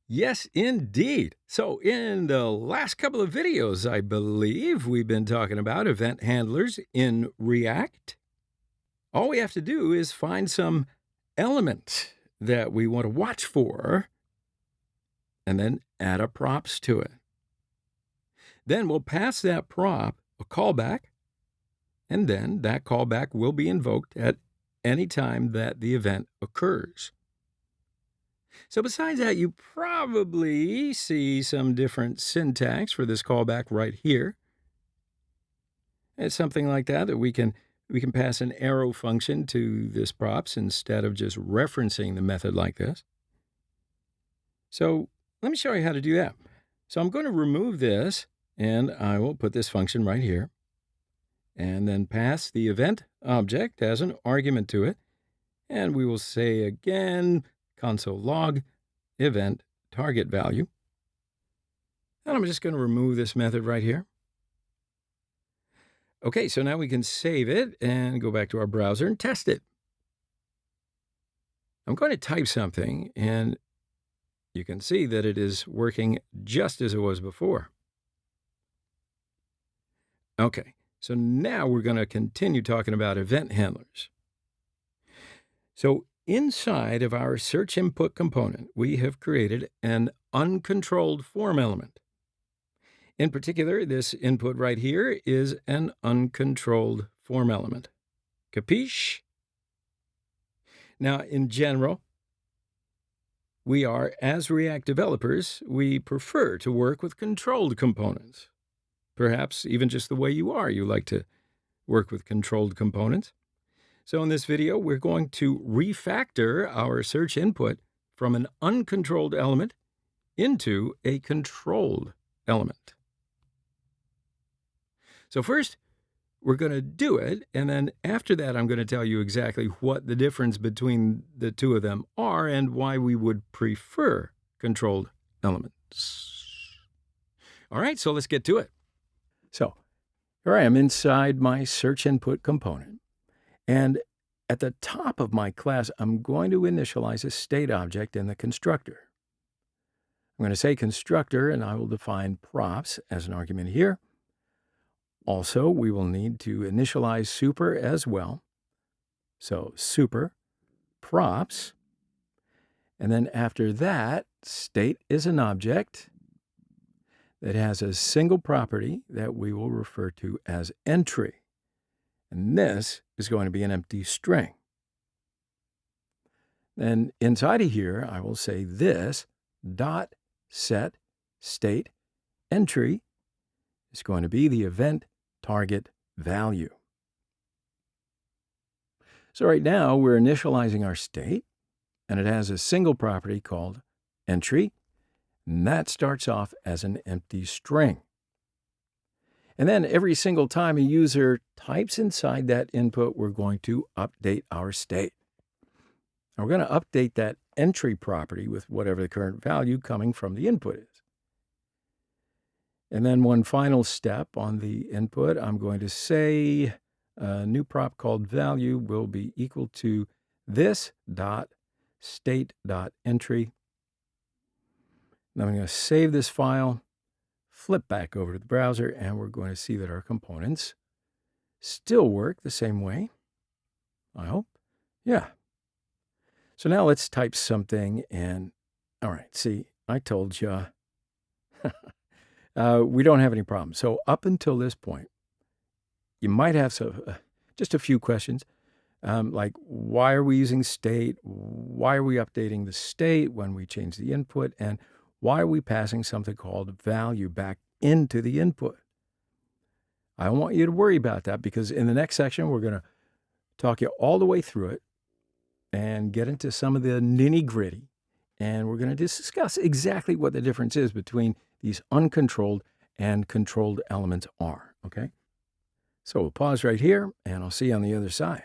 Yes, indeed. So, in the last couple of videos, I believe we've been talking about event handlers in React. All we have to do is find some element that we want to watch for and then add a props to it. Then we'll pass that prop a callback, and then that callback will be invoked at any time that the event occurs. So besides that, you probably see some different syntax for this callback right here. It's something like that we can pass an arrow function to this props instead of just referencing the method like this. So let me show you how to do that. So I'm going to remove this, and I will put this function right here, and then pass the event object as an argument to it. And we will say again, console log event target value. And I'm just going to remove this method right here. Okay, so now we can save it and go back to our browser and test it. I'm going to type something, and you can see that it is working just as it was before. Okay, so now we're going to continue talking about event handlers. So inside of our search input component, we have created an uncontrolled form element. In particular, this input right here is an uncontrolled form element. Capiche? Now, in general, as React developers, we prefer to work with controlled components. Perhaps even just the way you like to work with controlled components. So in this video, we're going to refactor our search input from an uncontrolled element into a controlled element. So first, we're going to do it, and then after that, I'm going to tell you exactly what the difference between the two of them are and why we would prefer controlled elements. All right, so let's get to it. So here I am inside my search input component, and at the top of my class, I'm going to initialize a state object in the constructor. I'm going to say constructor, and I will define props as an argument here. Also, we will need to initialize super as well. So super props. And then after that, state is an object that has a single property that we will refer to as entry. And this is going to be an empty string. Then inside of here, I will say this dot set state entry is going to be the event target value. So right now we're initializing our state, and it has a single property called entry, and that starts off as an empty string. And then every single time a user types inside that input, we're going to update our state. And we're going to update that entry property with whatever the current value coming from the input is. And then one final step on the input, I'm going to say a new prop called value will be equal to this dot state dot entry. Now I'm going to save this file, flip back over to the browser, and we're going to see that our components still work the same way. I hope. Yeah. So now let's type something in. All right, see, I told you. We don't have any problems. So up until this point, you might have just a few questions, like why are we using state? Why are we updating the state when we change the input? And why are we passing something called value back into the input? I don't want you to worry about that because in the next section, we're going to talk you all the way through it and get into some of the nitty-gritty. And we're going to discuss exactly what the difference is between these uncontrolled and controlled elements are, okay? So we'll pause right here, and I'll see you on the other side.